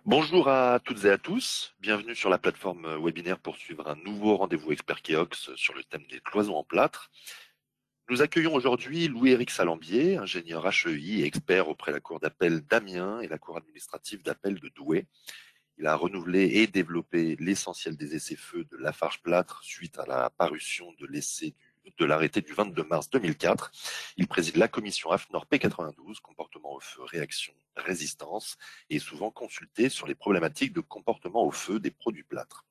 Bonjour à toutes et à tous, bienvenue sur la plateforme webinaire pour suivre un nouveau rendez-vous expert Keox sur le thème des cloisons en plâtre. Nous accueillons aujourd'hui Louis-Éric Salambier, ingénieur HEI et expert auprès de la Cour d'appel d'Amiens et la Cour administrative d'appel de Douai. Il a renouvelé et développé l'essentiel des essais-feux de Lafarge-Plâtre suite à la parution de l'arrêté du 22 mars 2004. Il préside la commission AFNOR P92, comportement au feu, réaction, résistance, et est souvent consulté sur les problématiques de comportement au feu des produits plâtres.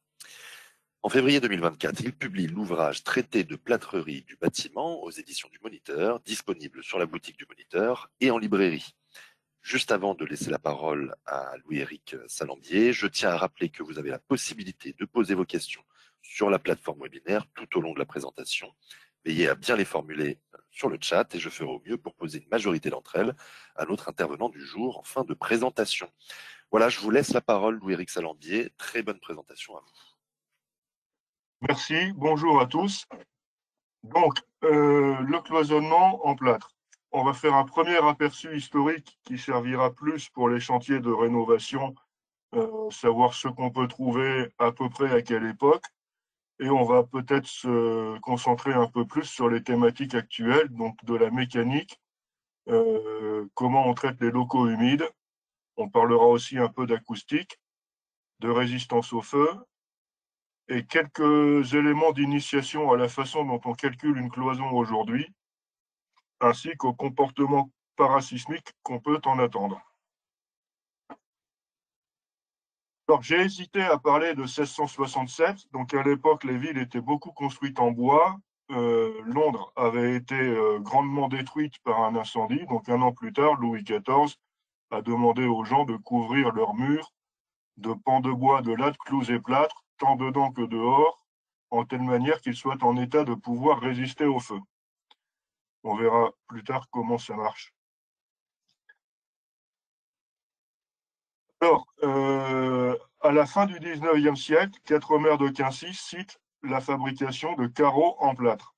En février 2024, il publie l'ouvrage Traité de plâtrerie du bâtiment aux éditions du Moniteur, disponible sur la boutique du Moniteur et en librairie. Juste avant de laisser la parole à Louis-Éric Salambier, je tiens à rappeler que vous avez la possibilité de poser vos questions sur la plateforme webinaire tout au long de la présentation. Veillez à bien les formuler sur le chat et je ferai au mieux pour poser une majorité d'entre elles à notre intervenant du jour en fin de présentation. Voilà, je vous laisse la parole, Louis-Éric Salambier. Très bonne présentation à vous. Merci, bonjour à tous. Donc, le cloisonnement en plâtre. On va faire un premier aperçu historique qui servira plus pour les chantiers de rénovation, savoir ce qu'on peut trouver à peu près à quelle époque. Et on va peut-être se concentrer un peu plus sur les thématiques actuelles, donc de la mécanique, comment on traite les locaux humides. On parlera aussi un peu d'acoustique, de résistance au feu, et quelques éléments d'initiation à la façon dont on calcule une cloison aujourd'hui, ainsi qu'au comportement parasismique qu'on peut en attendre. Alors, j'ai hésité à parler de 1667. Donc, à l'époque, les villes étaient beaucoup construites en bois. Londres avait été grandement détruite par un incendie. Donc, un an plus tard, Louis XIV a demandé aux gens de couvrir leurs murs de pans de bois, de lattes, clous et plâtres, tant dedans que dehors, en telle manière qu'ils soient en état de pouvoir résister au feu. On verra plus tard comment ça marche. Alors, à la fin du 19e siècle, Quatremer de Quincy cite la fabrication de carreaux en plâtre.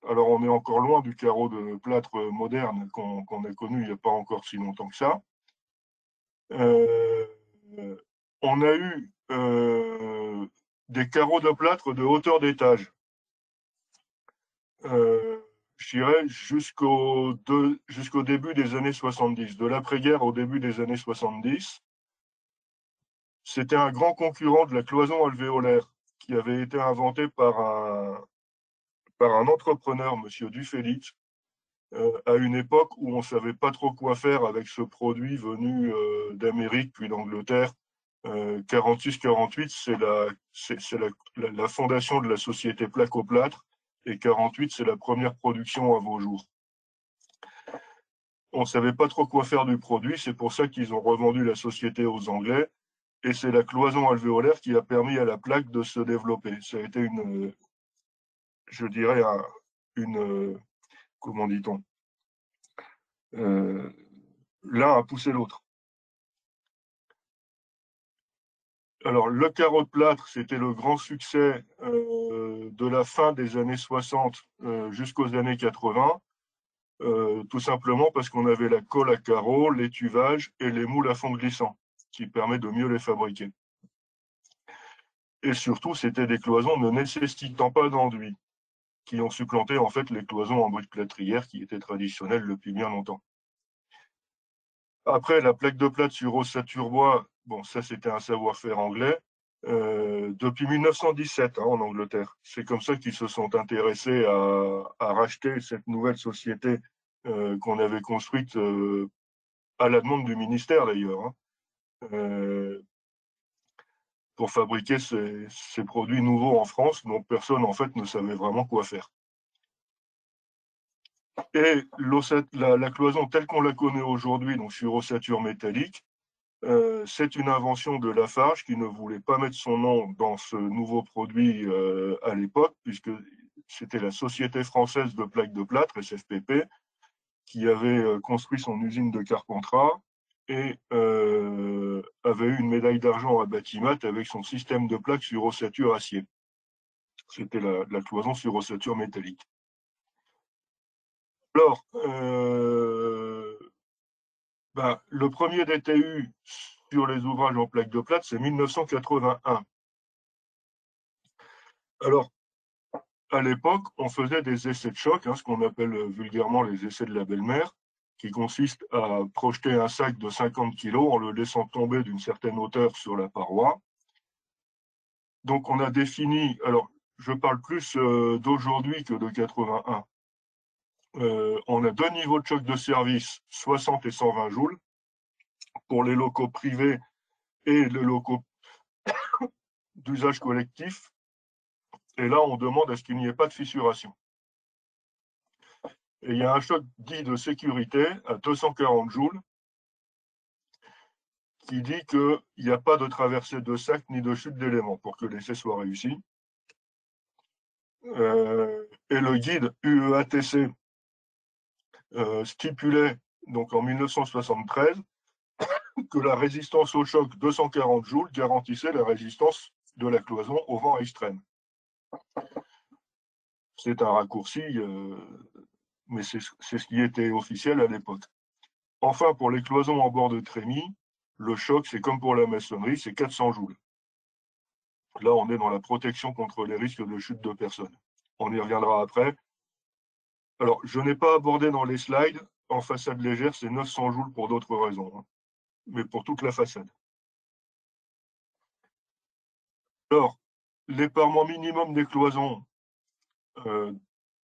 Alors, on est encore loin du carreau de plâtre moderne qu'on a connu il n'y a pas encore si longtemps que ça. On a eu des carreaux de plâtre de hauteur d'étage. Je dirais jusqu'au début des années 70, de l'après-guerre au début des années 70. C'était un grand concurrent de la cloison alvéolaire qui avait été inventé par un entrepreneur, M. Dufélix, à une époque où on ne savait pas trop quoi faire avec ce produit venu d'Amérique puis d'Angleterre. 46-48, c'est la fondation de la société Plaque au Plâtre, et 48, c'est la première production à vos jours. On ne savait pas trop quoi faire du produit, c'est pour ça qu'ils ont revendu la société aux Anglais, et c'est la cloison alvéolaire qui a permis à la plaque de se développer. Ça a été je dirais, comment dit-on, l'un a poussé l'autre. Alors, le carreau de plâtre, c'était le grand succès de la fin des années 60 jusqu'aux années 80, tout simplement parce qu'on avait la colle à carreaux, l'étuvage et les moules à fond glissant, qui permet de mieux les fabriquer. Et surtout, c'était des cloisons ne nécessitant pas d'enduit, qui ont supplanté en fait les cloisons en briques plâtrières qui étaient traditionnelles depuis bien longtemps. Après, la plaque de plâtre sur ossature bois, bon, ça c'était un savoir-faire anglais, depuis 1917 en Angleterre. C'est comme ça qu'ils se sont intéressés à racheter cette nouvelle société qu'on avait construite à la demande du ministère d'ailleurs, pour fabriquer ces produits nouveaux en France dont personne en fait ne savait vraiment quoi faire. Et la cloison telle qu'on la connaît aujourd'hui, donc sur ossature métallique, c'est une invention de Lafarge qui ne voulait pas mettre son nom dans ce nouveau produit à l'époque, puisque c'était la Société française de plaques de plâtre, SFPP, qui avait construit son usine de Carpentras et avait eu une médaille d'argent à Batimat avec son système de plaques sur ossature acier. C'était la cloison sur ossature métallique. Alors, le premier DTU sur les ouvrages en plaques de plâtre, c'est 1981. Alors, à l'époque, on faisait des essais de choc, ce qu'on appelle vulgairement les essais de la belle-mère, qui consistent à projeter un sac de 50 kg en le laissant tomber d'une certaine hauteur sur la paroi. Donc, on a défini, alors, je parle plus d'aujourd'hui que de 81. On a deux niveaux de choc de service, 60 et 120 joules, pour les locaux privés et les locaux d'usage collectif. Et là, on demande à ce qu'il n'y ait pas de fissuration. Et il y a un choc dit de sécurité à 240 joules qui dit qu'il n'y a pas de traversée de sac ni de chute d'éléments pour que l'essai soit réussi. Et le guide UEATC stipulait donc en 1973 que la résistance au choc 240 joules garantissait la résistance de la cloison au vent extrême. C'est un raccourci, mais c'est ce qui était officiel à l'époque. Enfin, pour les cloisons en bord de trémie, le choc, c'est comme pour la maçonnerie, c'est 400 joules. Là, on est dans la protection contre les risques de chute de personnes. On y reviendra après. Alors, je n'ai pas abordé dans les slides, en façade légère, c'est 900 joules pour d'autres raisons, mais pour toute la façade. Alors, l'éparement minimum des cloisons,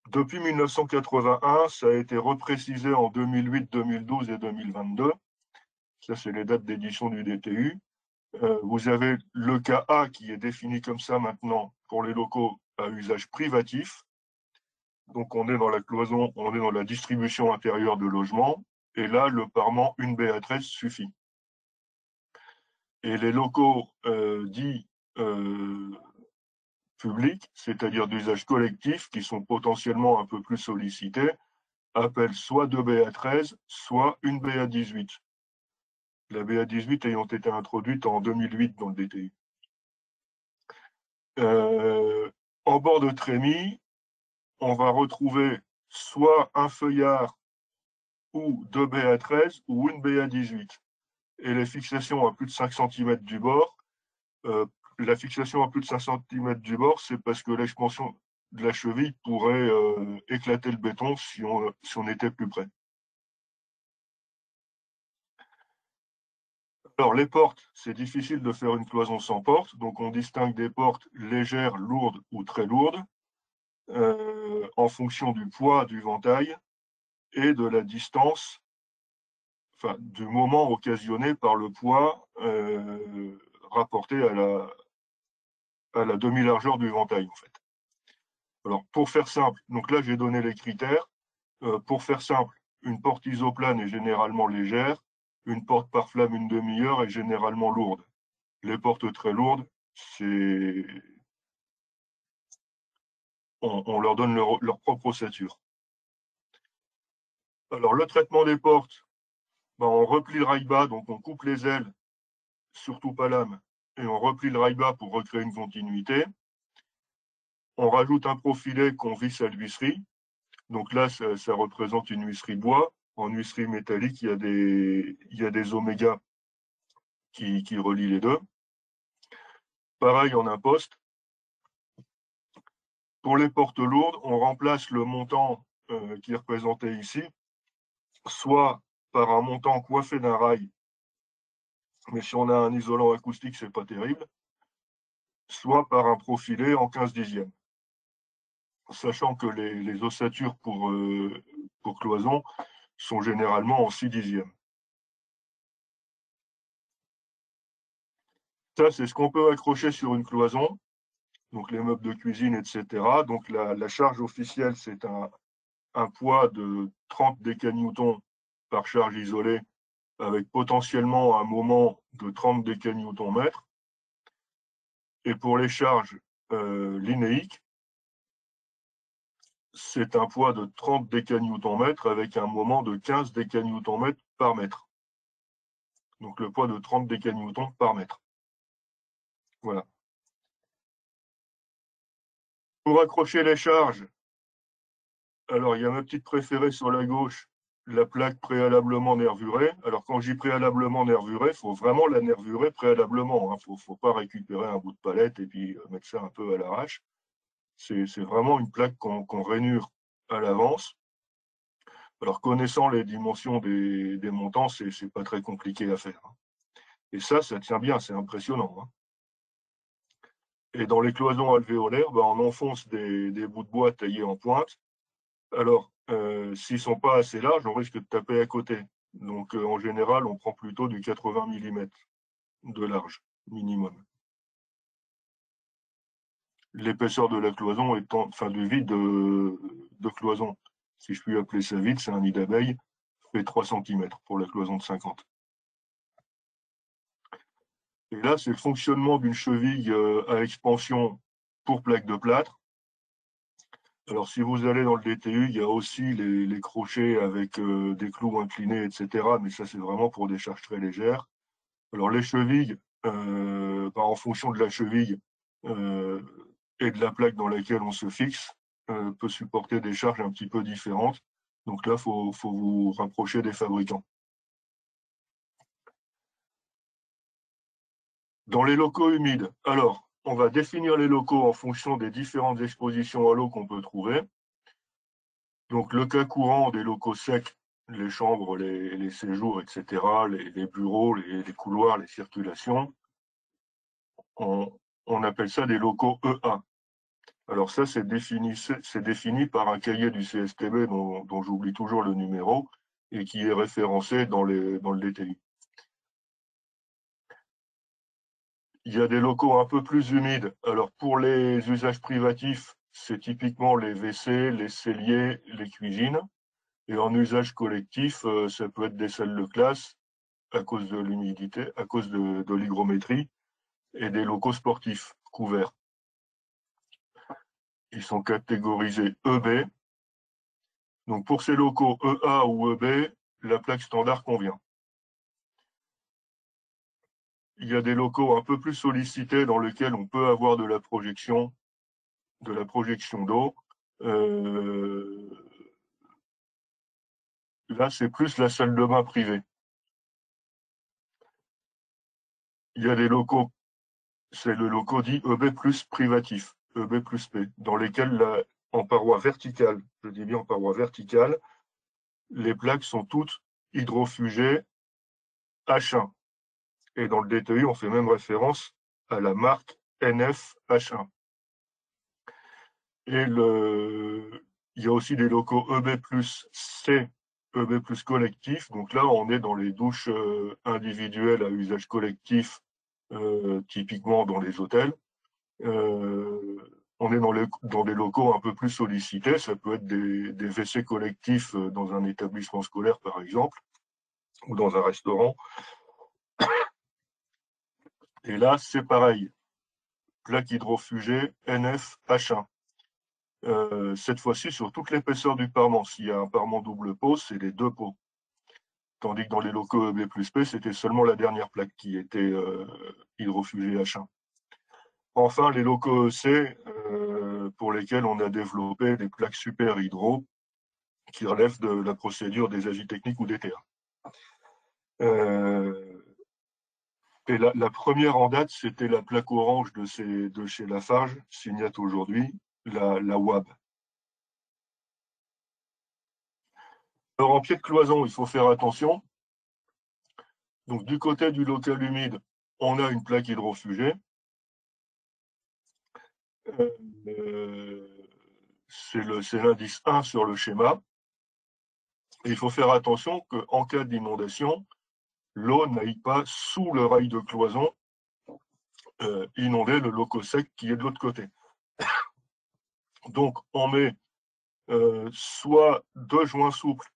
depuis 1981, ça a été reprécisé en 2008, 2012 et 2022. Ça, c'est les dates d'édition du DTU. Vous avez le cas A qui est défini comme ça maintenant pour les locaux à usage privatif. Donc, on est dans la cloison, on est dans la distribution intérieure de logement. Et là, le parement, une BA13 suffit. Et les locaux dits publics, c'est-à-dire d'usage collectif, qui sont potentiellement un peu plus sollicités, appellent soit 2 BA13, soit une BA18. La BA18 ayant été introduite en 2008 dans le DTU. En bord de trémie, on va retrouver soit un feuillard ou 2 BA13 ou une BA18. Et les fixations à plus de 5 cm du bord, la fixation à plus de 5 cm du bord, c'est parce que l'expansion de la cheville pourrait éclater le béton si on était plus près. Alors, les portes, c'est difficile de faire une cloison sans porte, donc on distingue des portes légères, lourdes ou très lourdes, en fonction du poids du ventail et de la distance, enfin, du moment occasionné par le poids rapporté à la demi-largeur du ventail, en fait. Alors, pour faire simple, donc là, j'ai donné les critères. Pour faire simple, une porte isoplane est généralement légère, une porte par flamme une demi-heure est généralement lourde. Les portes très lourdes, on leur donne leur propre ossature. Alors, le traitement des portes, on replie le rail bas, donc on coupe les ailes, surtout pas l'âme, et on replie le rail bas pour recréer une continuité. On rajoute un profilet qu'on visse à l'huisserie. Donc là, ça représente une huisserie bois. En huisserie métallique, il y a des omégas qui relient les deux. Pareil en imposte. Pour les portes lourdes, on remplace le montant qui est représenté ici, soit par un montant coiffé d'un rail, mais si on a un isolant acoustique, c'est pas terrible, soit par un profilé en 15 dixièmes. Sachant que les ossatures pour cloison sont généralement en 6 dixièmes. Ça, c'est ce qu'on peut accrocher sur une cloison, donc les meubles de cuisine, etc. Donc la charge officielle, c'est un poids de 30 décanewtons par charge isolée, avec potentiellement un moment de 30 décanewtons-mètres. Et pour les charges linéiques, c'est un poids de 30 décanewtons-mètres avec un moment de 15 décanewtons-mètres par mètre. Donc le poids de 30 décanewtons par mètre. Voilà. Pour accrocher les charges, alors il y a ma petite préférée sur la gauche, la plaque préalablement nervurée. Alors, quand je dis préalablement nervurée, il faut vraiment la nervurer préalablement. Il ne faut pas récupérer un bout de palette et puis mettre ça un peu à l'arrache. C'est vraiment une plaque qu'on rainure à l'avance. Alors, connaissant les dimensions des montants, c'est pas très compliqué à faire. Et ça tient bien, c'est impressionnant. Et dans les cloisons alvéolaires, on enfonce des bouts de bois taillés en pointe. Alors, s'ils ne sont pas assez larges, on risque de taper à côté. Donc, en général, on prend plutôt du 80 mm de large, minimum. L'épaisseur de la cloison étant, enfin, du vide de cloison, si je puis appeler ça vide, c'est un nid d'abeille, fait 3 cm pour la cloison de 50. Et là, c'est le fonctionnement d'une cheville à expansion pour plaque de plâtre. Alors, si vous allez dans le DTU, il y a aussi les crochets avec des clous inclinés, etc. Mais ça, c'est vraiment pour des charges très légères. Alors, les chevilles, en fonction de la cheville et de la plaque dans laquelle on se fixe, peut supporter des charges un petit peu différentes. Donc là, il faut vous rapprocher des fabricants. Dans les locaux humides, alors, on va définir les locaux en fonction des différentes expositions à l'eau qu'on peut trouver. Donc, le cas courant des locaux secs, les chambres, les séjours, etc., les bureaux, les couloirs, les circulations, on appelle ça des locaux EA. Alors ça, c'est défini par un cahier du CSTB dont j'oublie toujours le numéro et qui est référencé dans le DTI. Il y a des locaux un peu plus humides. Alors pour les usages privatifs, c'est typiquement les WC, les celliers, les cuisines. Et en usage collectif, ça peut être des salles de classe à cause de l'humidité, à cause de l'hygrométrie et des locaux sportifs couverts. Ils sont catégorisés EB. Donc pour ces locaux EA ou EB, la plaque standard convient. Il y a des locaux un peu plus sollicités dans lesquels on peut avoir de la projection d'eau. Là, c'est plus la salle de bain privée. Il y a des locaux, c'est le locaux dit EB plus privatif, EB plus P, dans lesquels, en paroi verticale, je dis bien en paroi verticale, les plaques sont toutes hydrofugées H1. Et dans le DTU, on fait même référence à la marque NF H1. Et il y a aussi des locaux EB plus C, EB plus collectif. Donc là, on est dans les douches individuelles à usage collectif, typiquement dans les hôtels. On est dans des locaux un peu plus sollicités. Ça peut être des WC collectifs dans un établissement scolaire, par exemple, ou dans un restaurant. Et là, c'est pareil. Plaque hydrofugée NF H1. Cette fois-ci sur toute l'épaisseur du parement. S'il y a un parement double pot, c'est les deux pots. Tandis que dans les locaux EB plus P, c'était seulement la dernière plaque qui était hydrofugée H1. Enfin, les locaux EC, pour lesquels on a développé des plaques super hydro qui relèvent de la procédure des agis techniques ou des DTA. Et la première en date, c'était la plaque orange de chez Lafarge, Signat aujourd'hui, la WAB. Alors, en pied de cloison, il faut faire attention. Donc, du côté du local humide, on a une plaque hydrofugée. C'est l'indice 1 sur le schéma. Et il faut faire attention qu'en cas d'inondation, l'eau n'aille pas sous le rail de cloison inonder le local sec qui est de l'autre côté. Donc, on met soit deux joints souples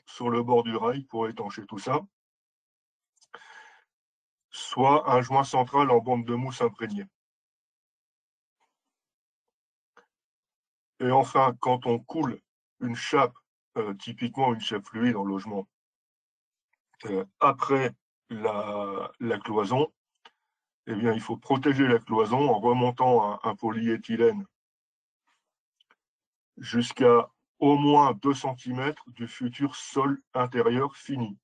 sur le bord du rail pour étancher tout ça, soit un joint central en bande de mousse imprégnée. Et enfin, quand on coule une chape, typiquement une chape fluide en logement, après la cloison, eh bien, il faut protéger la cloison en remontant un polyéthylène jusqu'à au moins 2 cm du futur sol intérieur fini.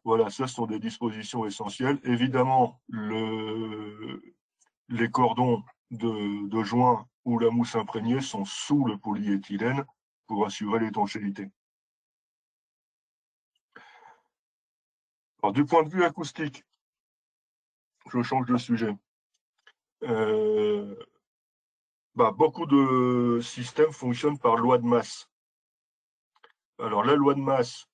Voilà, ça ce sont des dispositions essentielles. Évidemment, les cordons de joint ou la mousse imprégnée sont sous le polyéthylène pour assurer l'étanchéité. Alors, du point de vue acoustique, je change de sujet. Beaucoup de systèmes fonctionnent par loi de masse. Alors, la loi de masse,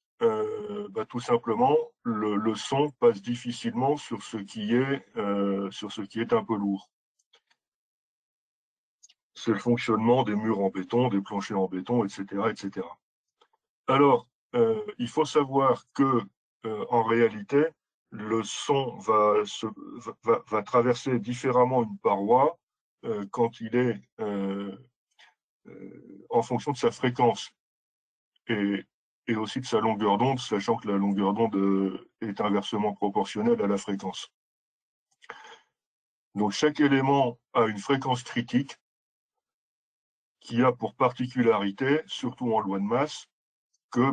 tout simplement, le son passe difficilement sur ce qui est un peu lourd. C'est le fonctionnement des murs en béton, des planchers en béton, etc., etc. Alors, il faut savoir que, en réalité, le son va traverser différemment une paroi quand il est en fonction de sa fréquence et aussi de sa longueur d'onde, sachant que la longueur d'onde est inversement proportionnelle à la fréquence. Donc, chaque élément a une fréquence critique qui a pour particularité, surtout en loi de masse, que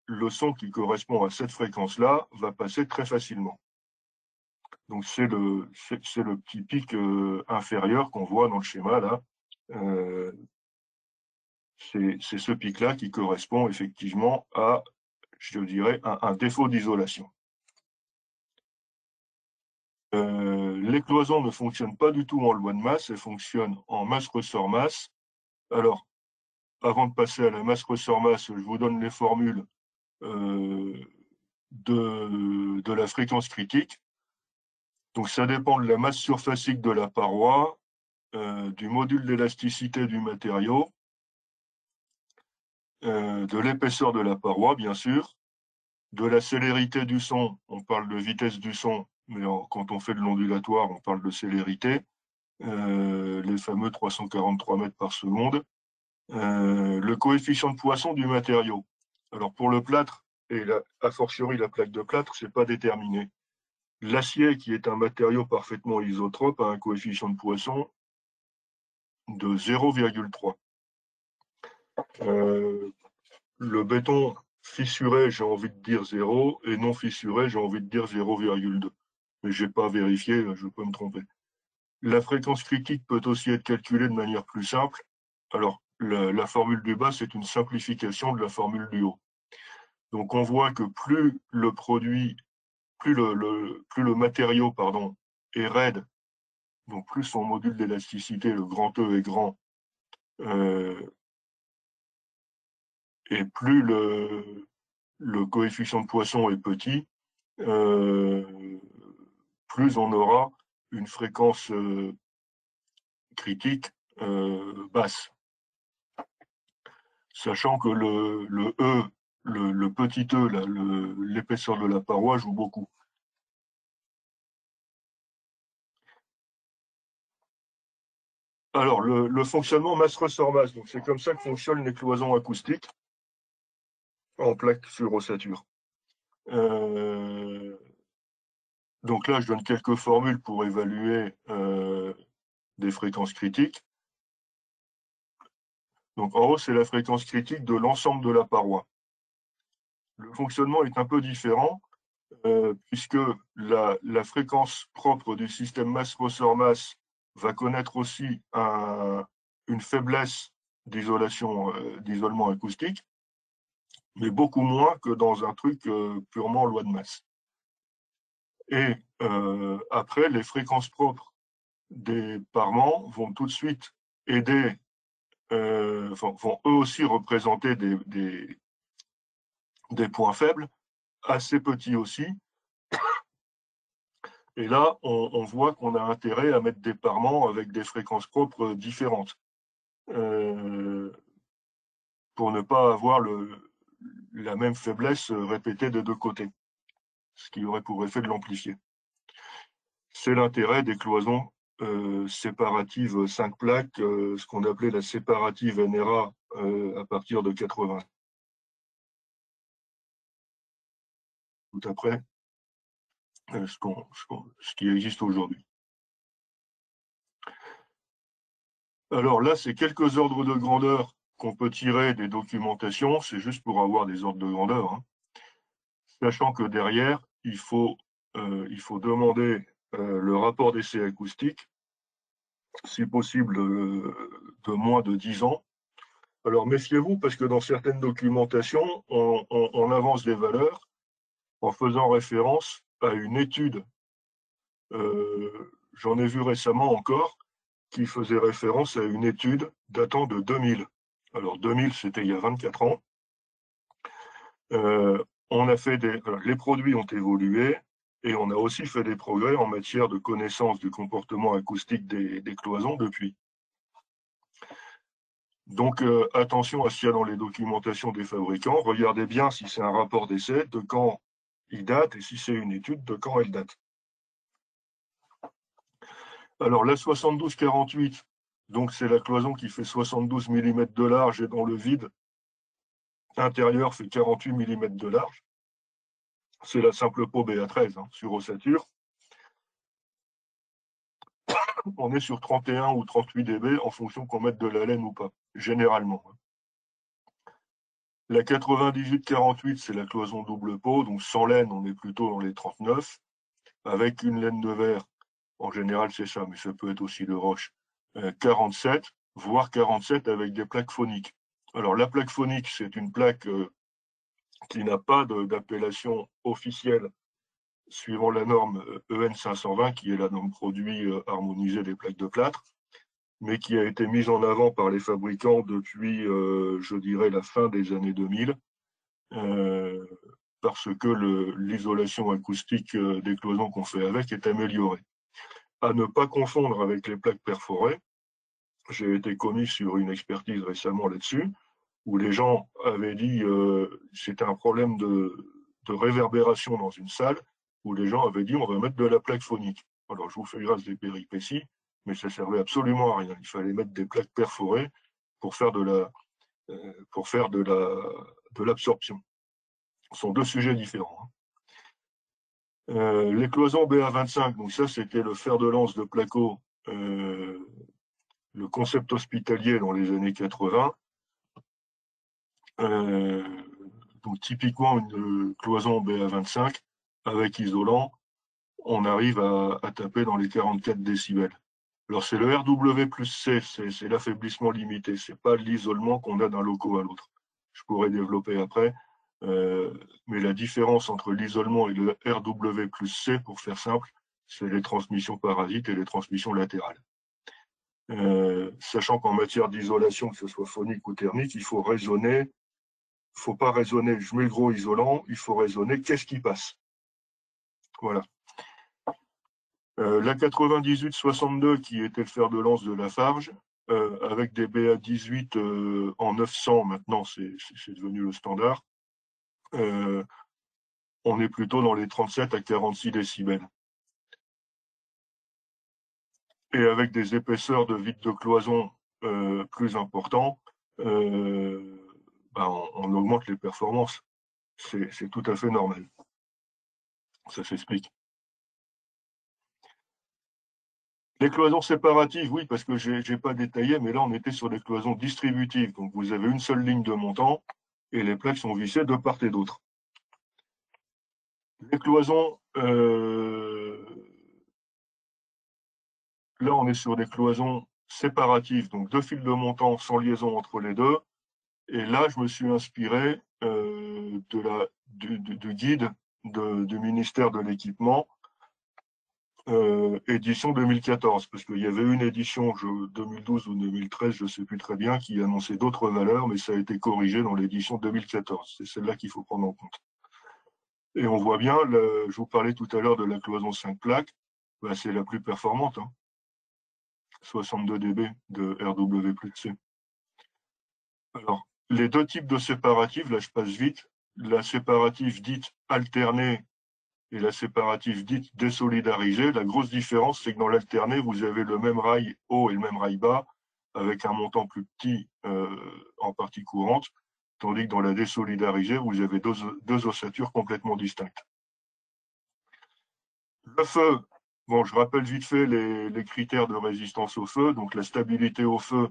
le son qui correspond à cette fréquence-là va passer très facilement. Donc c'est le petit pic inférieur qu'on voit dans le schéma là. C'est ce pic-là qui correspond effectivement à, je dirais, un défaut d'isolation. Les cloisons ne fonctionnent pas du tout en loi de masse, elles fonctionnent en masse ressort masse. Alors, avant de passer à la masse ressort masse, je vous donne les formules de la fréquence critique. Donc ça dépend de la masse surfacique de la paroi, du module d'élasticité du matériau, de l'épaisseur de la paroi, bien sûr, de la célérité du son, on parle de vitesse du son, mais quand on fait de l'ondulatoire, on parle de célérité, les fameux 343 mètres par seconde, le coefficient de Poisson du matériau. Alors pour le plâtre, et a fortiori la plaque de plâtre, c'est pas déterminé. L'acier, qui est un matériau parfaitement isotrope, a un coefficient de Poisson de 0,3. Le béton fissuré, j'ai envie de dire 0, et non fissuré, j'ai envie de dire 0,2. Mais je n'ai pas vérifié, je peux me tromper. La fréquence critique peut aussi être calculée de manière plus simple. Alors, la formule du bas, c'est une simplification de la formule du haut. Donc, on voit que plus le produit, plus le matériau, est raide, donc plus son module d'élasticité, le grand E est grand, et plus le coefficient de Poisson est petit, plus on aura une fréquence critique basse. Sachant que le E, le petit E, l'épaisseur de la paroi joue beaucoup. Alors, le fonctionnement masse ressort masse, donc c'est comme ça que fonctionnent les cloisons acoustiques en plaque sur ossature. Donc là, je donne quelques formules pour évaluer des fréquences critiques. Donc en haut, c'est la fréquence critique de l'ensemble de la paroi. Le fonctionnement est un peu différent puisque la fréquence propre du système masse-ressort-masse va connaître aussi une faiblesse d'isolement acoustique, mais beaucoup moins que dans un truc purement loi de masse. Et après, les fréquences propres des parements vont tout de suite aider, vont eux aussi représenter des points faibles, assez petits aussi. Et là, on voit qu'on a intérêt à mettre des parements avec des fréquences propres différentes pour ne pas avoir la même faiblesse répétée des deux côtés, ce qui aurait pour effet de l'amplifier. C'est l'intérêt des cloisons séparatives 5 plaques, ce qu'on appelait la séparative NRA à partir de 80. Tout après ce qui existe aujourd'hui. Alors là, c'est quelques ordres de grandeur qu'on peut tirer des documentations, c'est juste pour avoir des ordres de grandeur, hein. Sachant que derrière, il faut demander le rapport d'essai acoustique, si possible de moins de 10 ans. Alors méfiez-vous, parce que dans certaines documentations, on avance des valeurs en faisant référence à une étude. J'en ai vu récemment encore qui faisait référence à une étude datant de 2000. Alors 2000, c'était il y a 24 ans. On a fait les produits ont évolué et on a aussi fait des progrès en matière de connaissance du comportement acoustique des cloisons depuis. Donc attention à ce qu'il y a dans les documentations des fabricants. Regardez bien si c'est un rapport d'essai, de quand il date, et si c'est une étude, de quand elle date. Alors la 72-48, donc c'est la cloison qui fait 72 mm de large et dont le vide intérieur fait 48 mm de large. C'est la simple peau BA13 sur ossature. On est sur 31 ou 38 dB en fonction qu'on mette de la laine ou pas, généralement. La 98-48, c'est la cloison double peau, donc sans laine, on est plutôt dans les 39, avec une laine de verre. En général, c'est ça, mais ça peut être aussi de roche. 47, voire 47 avec des plaques phoniques. Alors, la plaque phonique, c'est une plaque qui n'a pas d'appellation officielle suivant la norme EN 520, qui est la norme produit harmonisée des plaques de plâtre, mais qui a été mise en avant par les fabricants depuis, je dirais, la fin des années 2000, parce que l'isolation acoustique des cloisons qu'on fait avec est améliorée. À ne pas confondre avec les plaques perforées. J'ai été commis sur une expertise récemment là-dessus, où les gens avaient dit c'était un problème de réverbération dans une salle, où les gens avaient dit on va mettre de la plaque phonique. Alors je vous fais grâce des péripéties, mais ça servait absolument à rien. Il fallait mettre des plaques perforées pour faire de l'absorption. Ce sont deux sujets différents. Les cloisons BA25, donc ça c'était le fer de lance de Placo, le concept hospitalier dans les années 80. Donc typiquement une cloison BA25 avec isolant, on arrive à taper dans les 44 décibels. Alors c'est le RW plus C, c'est l'affaiblissement limité, c'est pas l'isolement qu'on a d'un locaux à l'autre. Je pourrais développer après, mais la différence entre l'isolement et le RW plus C, pour faire simple, c'est les transmissions parasites et les transmissions latérales. Sachant qu'en matière d'isolation, que ce soit phonique ou thermique, il faut raisonner. Il ne faut pas raisonner, je mets le gros isolant, il faut raisonner qu'est-ce qui passe. Voilà. La 98-62, qui était le fer de lance de Lafarge, avec des BA18 en 900, maintenant c'est devenu le standard, on est plutôt dans les 37 à 46 décibels. Et avec des épaisseurs de vide de cloison plus importants, on augmente les performances. C'est tout à fait normal. Ça s'explique. Les cloisons séparatives, oui, parce que je n'ai pas détaillé, mais là, on était sur des cloisons distributives. Donc, vous avez une seule ligne de montant et les plaques sont vissées de part et d'autre. Les cloisons, là, on est sur des cloisons séparatives, donc deux fils de montant sans liaison entre les deux. Et là, je me suis inspiré du guide du ministère de l'Équipement, édition 2014, parce qu'il y avait une édition 2012 ou 2013, je ne sais plus très bien, qui annonçait d'autres valeurs, mais ça a été corrigé dans l'édition 2014. C'est celle-là qu'il faut prendre en compte. Et on voit bien, je vous parlais tout à l'heure de la cloison 5 plaques, c'est la plus performante, 62 dB de RW plus C. Alors, les deux types de séparatives, là je passe vite, la séparative dite alternée et la séparative dite désolidarisée. La grosse différence, c'est que dans l'alterné, vous avez le même rail haut et le même rail bas, avec un montant plus petit en partie courante, tandis que dans la désolidarisée, vous avez deux ossatures complètement distinctes. Le feu, Bon, je rappelle vite fait les critères de résistance au feu. Donc, la stabilité au feu,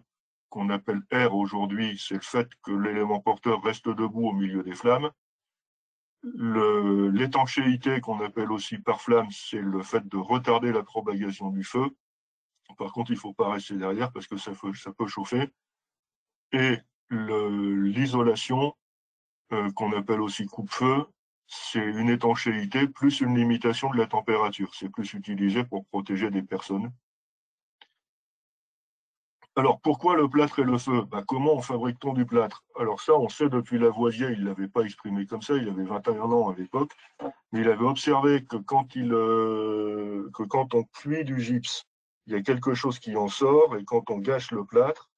qu'on appelle R aujourd'hui, c'est le fait que l'élément porteur reste debout au milieu des flammes. L'étanchéité, qu'on appelle aussi par flamme, c'est le fait de retarder la propagation du feu. Par contre, il ne faut pas rester derrière parce que ça peut chauffer. Et l'isolation, qu'on appelle aussi coupe-feu, c'est une étanchéité plus une limitation de la température. C'est plus utilisé pour protéger des personnes. Alors, pourquoi le plâtre et le feu? Comment on fabrique-t-on du plâtre? Alors ça, on sait depuis Lavoisier, il ne l'avait pas exprimé comme ça, il avait 21 ans à l'époque, mais il avait observé que quand on cuit du gypse, il y a quelque chose qui en sort, et quand on gâche le plâtre,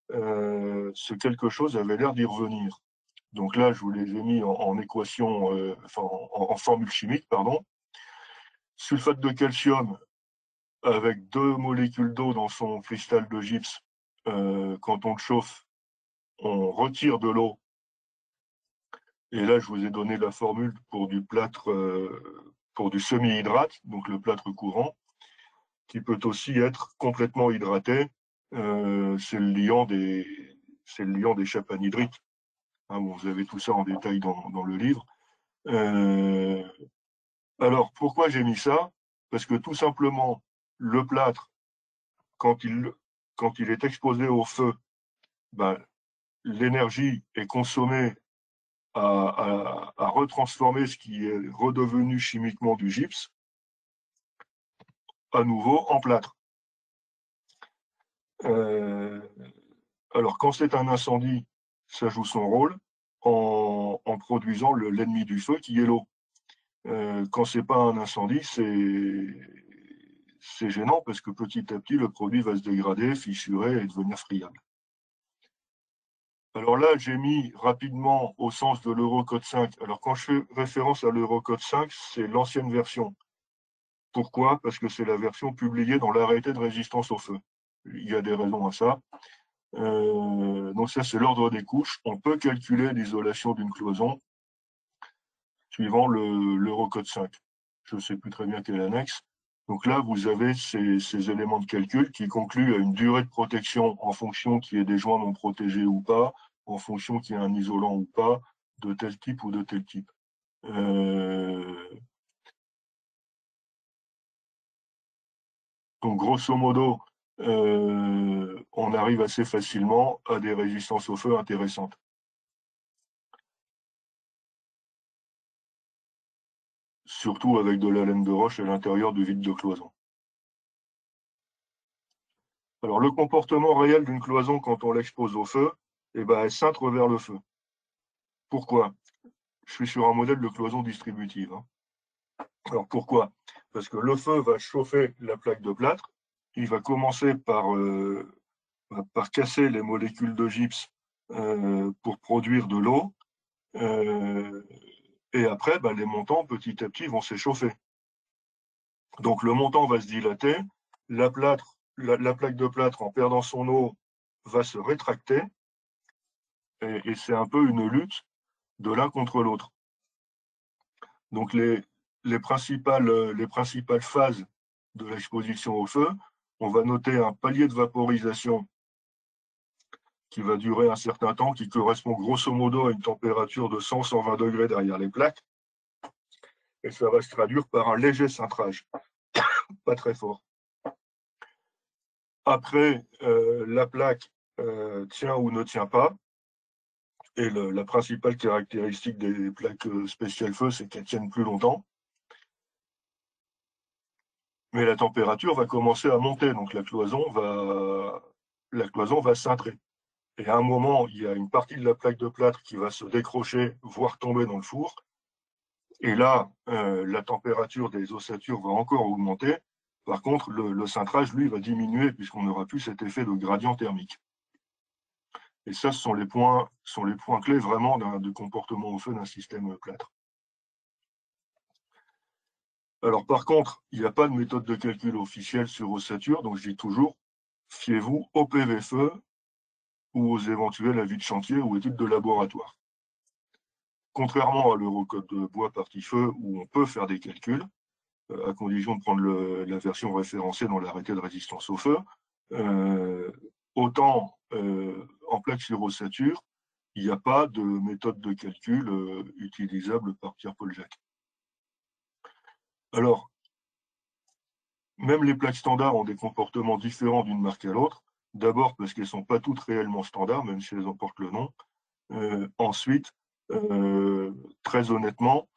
ce quelque chose avait l'air d'y revenir. Donc là, je vous les ai mis en équation, en formule chimique, pardon. Sulfate de calcium avec 2 molécules d'eau dans son cristal de gypse, quand on le chauffe, on retire de l'eau. Et là, je vous ai donné la formule pour du plâtre, pour du semi-hydrate, donc le plâtre courant, qui peut aussi être complètement hydraté. C'est le liant des chapes anhydriques. Hein, vous avez tout ça en détail dans le livre. Alors, pourquoi j'ai mis ça? Parce que tout simplement, le plâtre, quand il est exposé au feu, l'énergie est consommée à retransformer ce qui est redevenu chimiquement du gypse à nouveau en plâtre. Alors, quand c'est un incendie, ça joue son rôle en produisant l'ennemi du feu qui est l'eau. Quand c'est pas un incendie, c'est gênant parce que petit à petit, le produit va se dégrader, fissurer et devenir friable. Alors là, j'ai mis rapidement au sens de l'Eurocode 5. Alors quand je fais référence à l'Eurocode 5, c'est l'ancienne version. Pourquoi? Parce que c'est la version publiée dans l'arrêté de résistance au feu. Il y a des raisons à ça. Donc ça, c'est l'ordre des couches. On peut calculer l'isolation d'une cloison suivant l'Eurocode 5. Je ne sais plus très bien quelle annexe. Donc là, vous avez ces éléments de calcul qui concluent à une durée de protection en fonction qu'il y ait des joints non protégés ou pas, en fonction qu'il y ait un isolant ou pas, de tel type ou de tel type. Donc grosso modo, on arrive assez facilement à des résistances au feu intéressantes. Surtout avec de la laine de roche à l'intérieur du vide de cloison. Alors, le comportement réel d'une cloison quand on l'expose au feu, elle cintre vers le feu. Pourquoi? Je suis sur un modèle de cloison distributive. Hein. Alors, pourquoi? Parce que le feu va chauffer la plaque de plâtre, il va commencer par casser les molécules de gypse pour produire de l'eau, et après, les montants, petit à petit, vont s'échauffer. Donc, le montant va se dilater, la plaque de plâtre, en perdant son eau, va se rétracter, et c'est un peu une lutte de l'un contre l'autre. Donc, les principales phases de l'exposition au feu, on va noter un palier de vaporisation qui va durer un certain temps, qui correspond grosso modo à une température de 100-120 degrés derrière les plaques, et ça va se traduire par un léger cintrage, pas très fort. Après, la plaque tient ou ne tient pas, et la principale caractéristique des plaques spéciales feu, c'est qu'elles tiennent plus longtemps. Mais la température va commencer à monter, donc la cloison va cintrer. Et à un moment, il y a une partie de la plaque de plâtre qui va se décrocher, voire tomber dans le four. Et là, la température des ossatures va encore augmenter. Par contre, le cintrage, lui, va diminuer puisqu'on n'aura plus cet effet de gradient thermique. Et ça, ce sont les points clés vraiment du comportement au feu d'un système plâtre. Alors par contre, il n'y a pas de méthode de calcul officielle sur ossature, donc je dis toujours, fiez-vous au PV feu ou aux éventuels avis de chantier ou études de laboratoire. Contrairement à l'Eurocode de bois partie feu où on peut faire des calculs, à condition de prendre la version référencée dans l'arrêté de résistance au feu. Autant en plaque sur ossature, il n'y a pas de méthode de calcul utilisable par Pierre-Paul Jacques. Alors, même les plaques standards ont des comportements différents d'une marque à l'autre. D'abord parce qu'elles ne sont pas toutes réellement standards, même si elles en portent le nom. Ensuite, très honnêtement,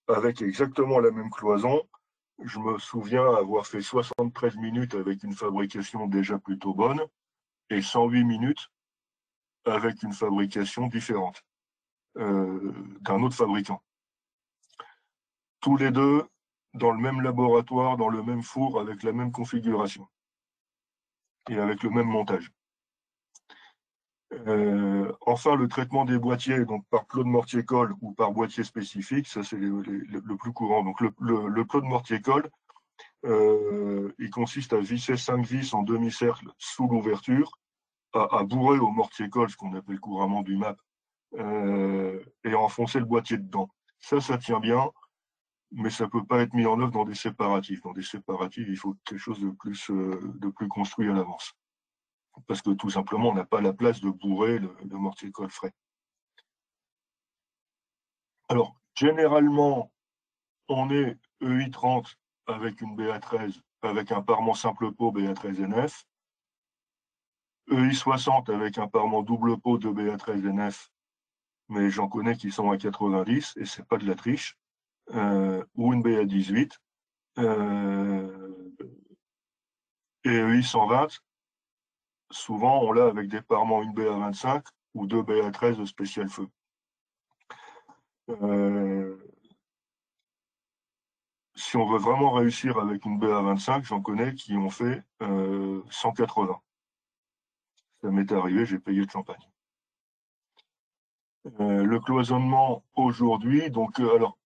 avec exactement la même cloison, je me souviens avoir fait 73 minutes avec une fabrication déjà plutôt bonne et 108 minutes avec une fabrication différente d'un autre fabricant. Tous les deux dans le même laboratoire, dans le même four, avec la même configuration et avec le même montage. Enfin, le traitement des boîtiers, donc par plot de mortier-colle ou par boîtier spécifique, ça c'est le plus courant. Donc le plot de mortier-colle, il consiste à visser 5 vis en demi-cercle sous l'ouverture, à bourrer au mortier-colle, ce qu'on appelle couramment du MAP, et à enfoncer le boîtier dedans. Ça tient bien, mais ça ne peut pas être mis en œuvre dans des séparatifs. Dans des séparatifs, il faut quelque chose de plus construit à l'avance. Parce que tout simplement, on n'a pas la place de bourrer le mortier-colle frais. Alors, généralement, on est EI30 avec une BA13, avec un parement simple pot BA13NF, EI60 avec un parement double pot de BA13NF, mais j'en connais qui sont à 90, et c'est pas de la triche, ou une BA18, et EI120, souvent on l'a avec des parements une BA25 ou deux BA13 de spécial feu. Si on veut vraiment réussir avec une BA25, j'en connais qui ont fait 180. Ça m'est arrivé, j'ai payé le champagne. Le cloisonnement aujourd'hui, donc alors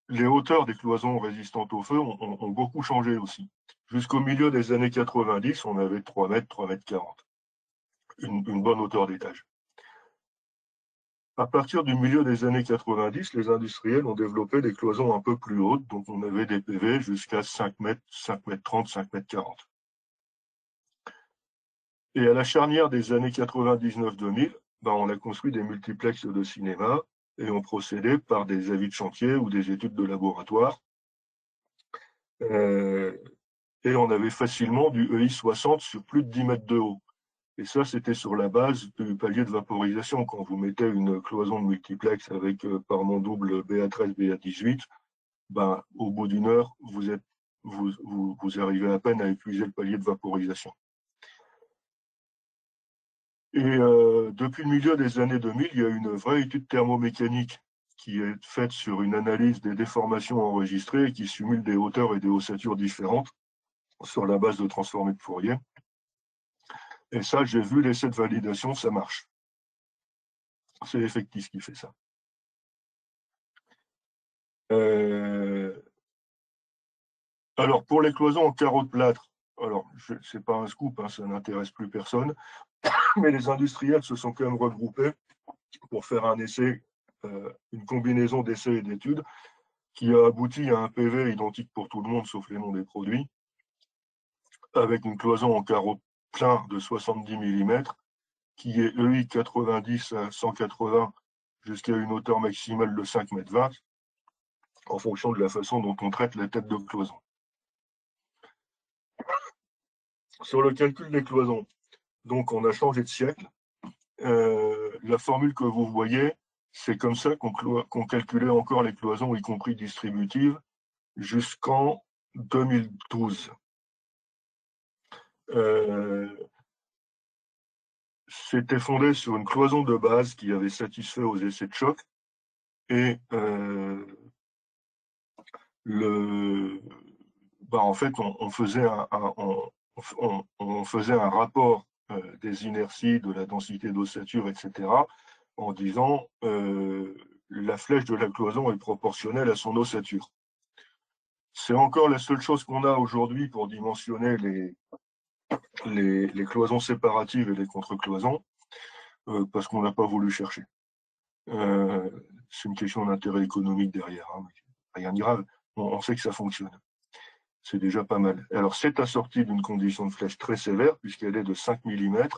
les hauteurs des cloisons résistantes au feu ont beaucoup changé aussi. Jusqu'au milieu des années 90, on avait 3 mètres, 3 mètres 40. Une bonne hauteur d'étage. À partir du milieu des années 90, les industriels ont développé des cloisons un peu plus hautes, donc on avait des PV jusqu'à 5 mètres, 5 mètres 30, 5 mètres 40. Et à la charnière des années 99-2000, on a construit des multiplexes de cinéma et on procédait par des avis de chantier ou des études de laboratoire. Et on avait facilement du EI60 sur plus de 10 mètres de haut. Et ça, c'était sur la base du palier de vaporisation. Quand vous mettez une cloison de multiplex avec parement double BA13, BA18, au bout d'une heure, vous arrivez à peine à épuiser le palier de vaporisation. Et depuis le milieu des années 2000, il y a une vraie étude thermomécanique qui est faite sur une analyse des déformations enregistrées et qui simule des hauteurs et des ossatures différentes sur la base de transformés de Fourier. Et ça, j'ai vu l'essai de validation, ça marche. C'est Effectis qui fait ça. Alors, pour les cloisons en carreau de plâtre, alors, c'est pas un scoop, hein, ça n'intéresse plus personne, mais les industriels se sont quand même regroupés pour faire un essai, une combinaison d'essais et d'études qui a abouti à un PV identique pour tout le monde, sauf les noms des produits, avec une cloison en carreau plein de 70 mm, qui est EI 90 à 180 jusqu'à une hauteur maximale de 5,20 m, en fonction de la façon dont on traite la tête de cloison. Sur le calcul des cloisons, donc on a changé de siècle. La formule que vous voyez, c'est comme ça qu'on calculait encore les cloisons, y compris distributives, jusqu'en 2012. C'était fondé sur une cloison de base qui avait satisfait aux essais de choc et en fait on faisait on faisait un rapport des inerties, de la densité d'ossature, etc., en disant la flèche de la cloison est proportionnelle à son ossature. C'est encore la seule chose qu'on a aujourd'hui pour dimensionner les cloisons séparatives et les contre-cloisons, parce qu'on n'a pas voulu chercher. C'est une question d'intérêt économique derrière, hein, rien de grave. on sait que ça fonctionne. C'est déjà pas mal. Alors, c'est assorti d'une condition de flèche très sévère, puisqu'elle est de 5 mm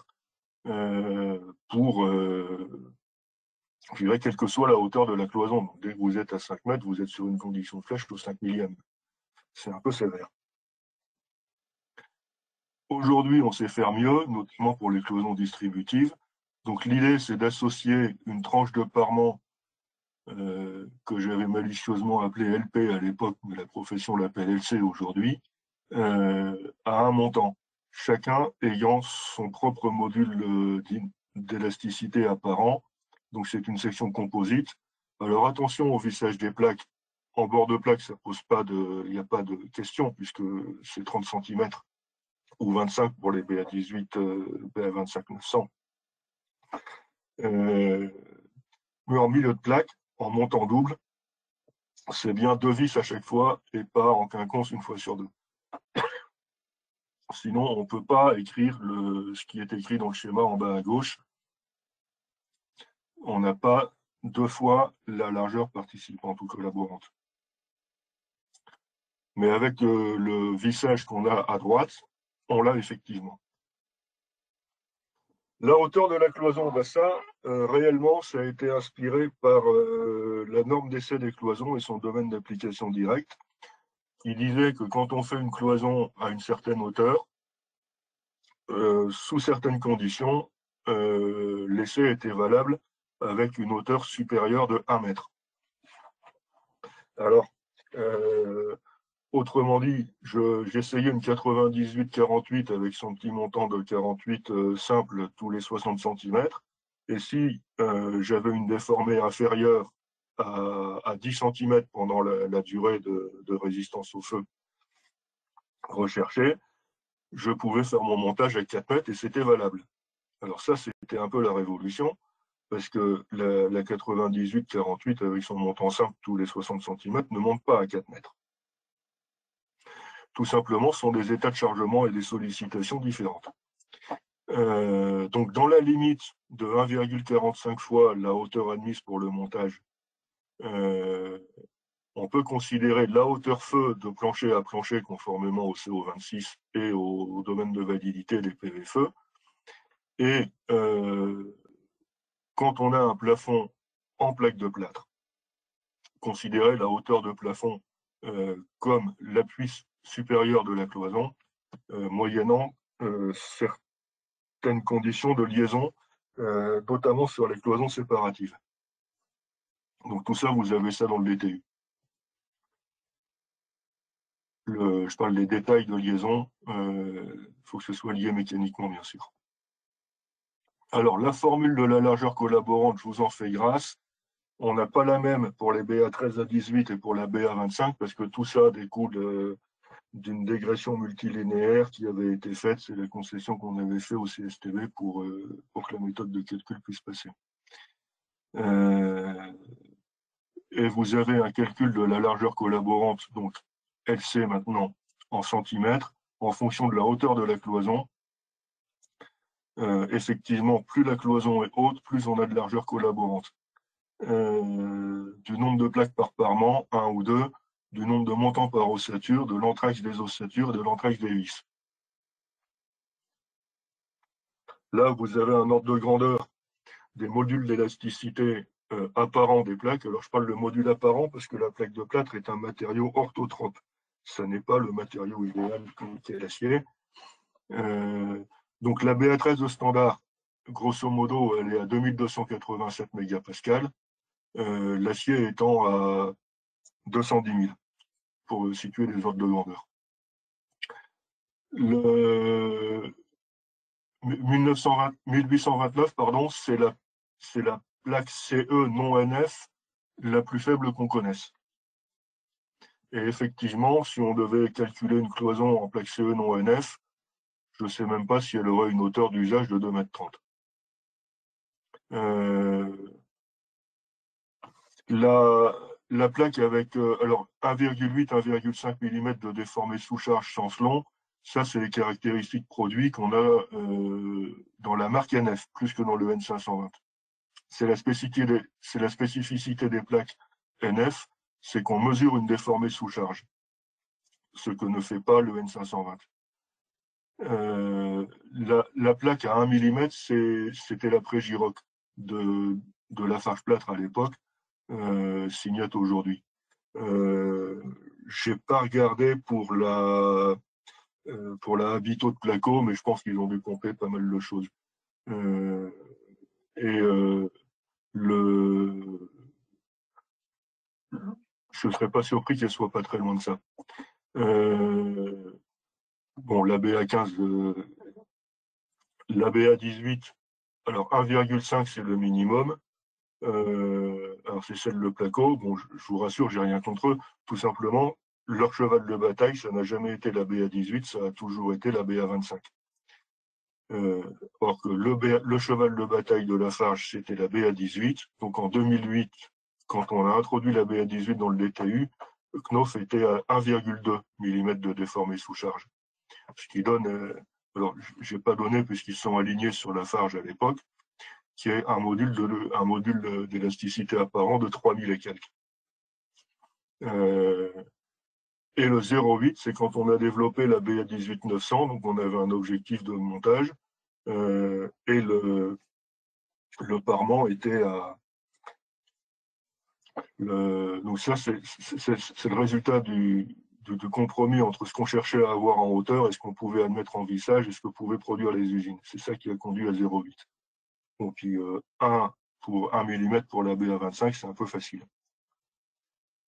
pour, je dirais, quelle que soit la hauteur de la cloison. Donc, dès que vous êtes à 5 mètres, vous êtes sur une condition de flèche au 5 millième. C'est un peu sévère. Aujourd'hui, on sait faire mieux, notamment pour les cloisons distributives. Donc, l'idée, c'est d'associer une tranche de parement que j'avais malicieusement appelé LP à l'époque, mais la profession l'appelle LC aujourd'hui, à un montant, chacun ayant son propre module d'élasticité apparent. Donc c'est une section composite. Alors attention au vissage des plaques. En bord de plaque, ça pose pas de, il n'y a pas de question puisque c'est 30 cm ou 25 pour les BA18, BA25 900. Mais en milieu de plaque, en montant double, c'est bien 2 vis à chaque fois et pas en quinconce une fois sur 2. Sinon, on ne peut pas écrire ce qui est écrit dans le schéma en bas à gauche. On n'a pas 2 fois la largeur participante ou collaborante. Mais avec le vissage qu'on a à droite, on l'a effectivement. La hauteur de la cloison, ben ça, réellement, ça a été inspiré par la norme d'essai des cloisons et son domaine d'application direct. Il disait que quand on fait une cloison à une certaine hauteur, sous certaines conditions, l'essai était valable avec une hauteur supérieure de 1 mètre. Alors, autrement dit, j'essayais une 98-48 avec son petit montant de 48 simple tous les 60 cm. Et si j'avais une déformée inférieure à 10 cm pendant la durée de résistance au feu recherchée, je pouvais faire mon montage à 4 mètres et c'était valable. Alors ça, c'était un peu la révolution, parce que la 98-48 avec son montant simple tous les 60 cm ne monte pas à 4 mètres. Tout simplement, ce sont des états de chargement et des sollicitations différentes. Donc, dans la limite de 1,45 fois la hauteur admise pour le montage, on peut considérer la hauteur feu de plancher à plancher conformément au CO26 et au domaine de validité des PV feu. Et quand on a un plafond en plaque de plâtre, considérer la hauteur de plafond comme l'appui supérieur de la cloison, moyennant certaines conditions de liaison, notamment sur les cloisons séparatives. Donc tout ça, vous avez ça dans le DTU. Je parle des détails de liaison, faut que ce soit lié mécaniquement, bien sûr. Alors, la formule de la largeur collaborante, je vous en fais grâce. On n'a pas la même pour les BA13 à 18 et pour la BA25, parce que tout ça découle d'une dégression multilinéaire qui avait été faite. C'est la concession qu'on avait fait au CSTB pour que la méthode de calcul puisse passer. Et vous avez un calcul de la largeur collaborante, donc LC maintenant en centimètres, en fonction de la hauteur de la cloison. Effectivement, plus la cloison est haute, plus on a de largeur collaborante. Du nombre de plaques par parement, 1 ou 2, du nombre de montants par ossature, de l'entraxe des ossatures et de l'entraxe des vis. Là, vous avez un ordre de grandeur des modules d'élasticité apparents des plaques. Alors, je parle de module apparent parce que la plaque de plâtre est un matériau orthotrope. Ce n'est pas le matériau idéal qu'est l'acier. Donc, la BA13 de standard, grosso modo, elle est à 2287 mégapascales. L'acier étant à 210 000 pour situer les ordres de grandeur. Le 1829, pardon, c'est la plaque CE non NF la plus faible qu'on connaisse. Et effectivement, si on devait calculer une cloison en plaque CE non NF, je ne sais même pas si elle aurait une hauteur d'usage de 2,30 m. La plaque avec alors 1,8, 1,5 mm de déformé sous charge sens long, ça c'est les caractéristiques produits qu'on a dans la marque NF, plus que dans le N520. C'est la spécificité des plaques NF c'est qu'on mesure une déformée sous charge, ce que ne fait pas le N520. La plaque à 1 mm, c'était la Pré-Giroc de Lafarge-Plâtre à l'époque, Signat aujourd'hui. J'ai pas regardé pour la Habito de Placo, mais je pense qu'ils ont dû pomper pas mal de choses. Je ne serais pas surpris qu'elle soit pas très loin de ça. Bon, la BA15, la BA18, alors 1,5 c'est le minimum. Alors c'est celle de Placo. Bon, je vous rassure, j'ai rien contre eux. Tout simplement, leur cheval de bataille, ça n'a jamais été la BA18, ça a toujours été la BA25. Or que le cheval de bataille de Lafarge, c'était la BA18. Donc en 2008, quand on a introduit la BA18 dans le DTU, le Knauf était à 1,2 mm de déformée sous charge. Ce qui donne, alors je n'ai pas donné puisqu'ils sont alignés sur Lafarge à l'époque, qui est un module d'élasticité apparent de 3000 et quelques. Et le 0,8, c'est quand on a développé la BA18-900, donc on avait un objectif de montage, et le parement était à... donc ça, c'est le résultat du compromis entre ce qu'on cherchait à avoir en hauteur et ce qu'on pouvait admettre en vissage et ce que pouvaient produire les usines. C'est ça qui a conduit à 0,8. Donc, 1 pour 1 mm pour la BA25, c'est un peu facile.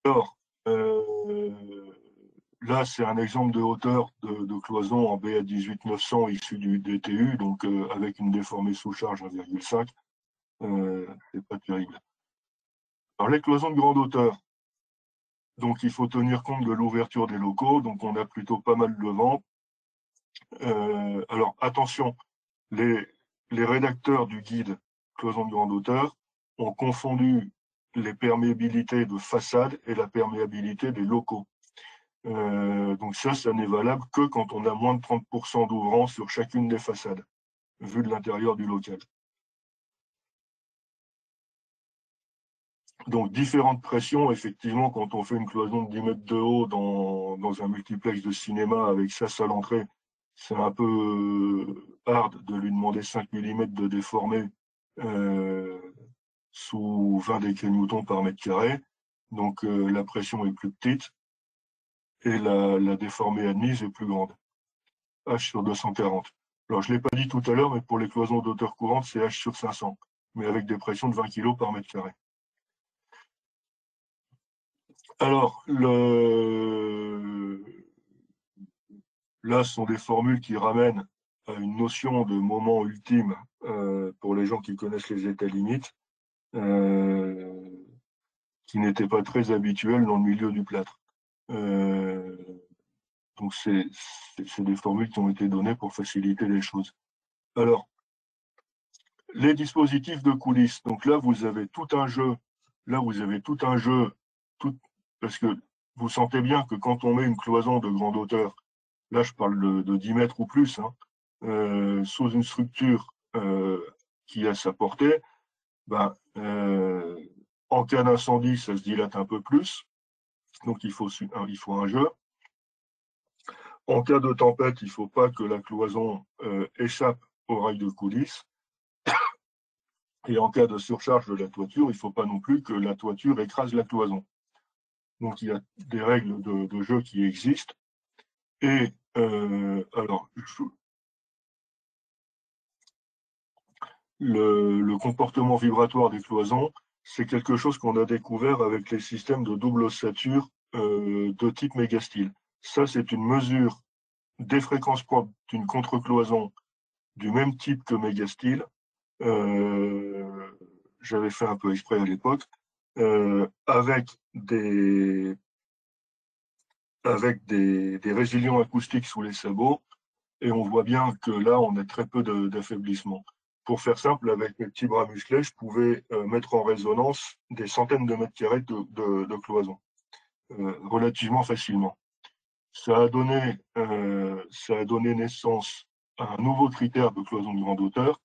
Alors, là, c'est un exemple de hauteur de cloison en BA18-900 issu du DTU, donc avec une déformée sous charge 1,5. C'est pas terrible. Alors, les cloisons de grande hauteur. Donc, il faut tenir compte de l'ouverture des locaux. Donc, on a plutôt pas mal de vent. Alors, attention, les rédacteurs du guide cloison de grande hauteur ont confondu les perméabilités de façade et la perméabilité des locaux. Donc ça n'est valable que quand on a moins de 30% d'ouvrants sur chacune des façades, vu de l'intérieur du local. Donc différentes pressions, effectivement, quand on fait une cloison de 10 mètres de haut dans un multiplex de cinéma avec sas à l'entrée, c'est un peu hard de lui demander 5 mm de déformé sous 20 décrets-newtons par mètre carré. Donc la pression est plus petite et la déformée admise est plus grande. H sur 240. Alors je ne l'ai pas dit tout à l'heure, mais pour les cloisons d'auteur courante, c'est H sur 500, mais avec des pressions de 20 kg par mètre carré. Alors, là, ce sont des formules qui ramènent à une notion de moment ultime pour les gens qui connaissent les états limites, qui n'était pas très habituel dans le milieu du plâtre. Donc, c'est des formules qui ont été données pour faciliter les choses. Alors, les dispositifs de coulisses. Donc là, vous avez tout un jeu. Là, vous avez tout un jeu, parce que vous sentez bien que quand on met une cloison de grande hauteur, là, je parle de 10 mètres ou plus, sous une structure qui a sa portée, ben, en cas d'incendie, ça se dilate un peu plus. Donc, il faut un jeu. En cas de tempête, il ne faut pas que la cloison échappe aux rails de coulisses. Et en cas de surcharge de la toiture, il ne faut pas non plus que la toiture écrase la cloison. Donc, il y a des règles de jeu qui existent. Et alors, le comportement vibratoire des cloisons, c'est quelque chose qu'on a découvert avec les systèmes de double ossature de type mégastyle. Ça, c'est une mesure des fréquences propres d'une contre-cloison du même type que mégastyle. J'avais fait un peu exprès à l'époque, avec des résilients acoustiques sous les sabots, et on voit bien que là, on a très peu d'affaiblissement. Pour faire simple, avec mes petits bras musclés, je pouvais mettre en résonance des centaines de mètres carrés de cloison, relativement facilement. Ça a donné naissance à un nouveau critère de cloison de grande hauteur,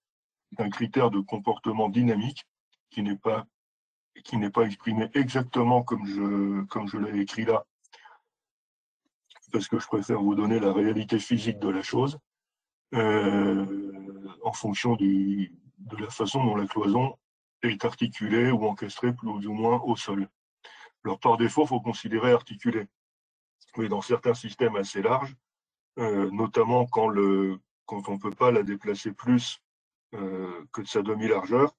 un critère de comportement dynamique qui n'est pas qui n'est pas exprimé exactement comme je l'ai écrit là, parce que je préfère vous donner la réalité physique de la chose, en fonction de la façon dont la cloison est articulée ou encastrée plus ou moins au sol. Alors par défaut, il faut considérer articulé. Mais dans certains systèmes assez larges, notamment quand on ne peut pas la déplacer plus que de sa demi-largeur,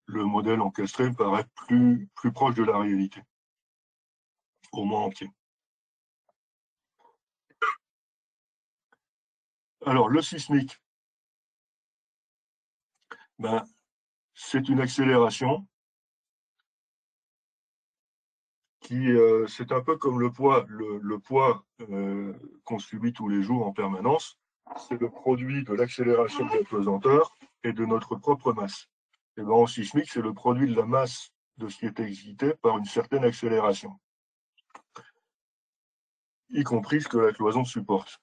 le modèle encastré me paraît plus proche de la réalité, au moins entier. Alors, le sismique, ben, c'est une accélération qui, c'est un peu comme le poids. Le poids qu'on subit tous les jours en permanence, c'est le produit de l'accélération de la pesanteur et de notre propre masse. Et ben, en sismique, c'est le produit de la masse de ce qui est excité par une certaine accélération, y compris ce que la cloison supporte.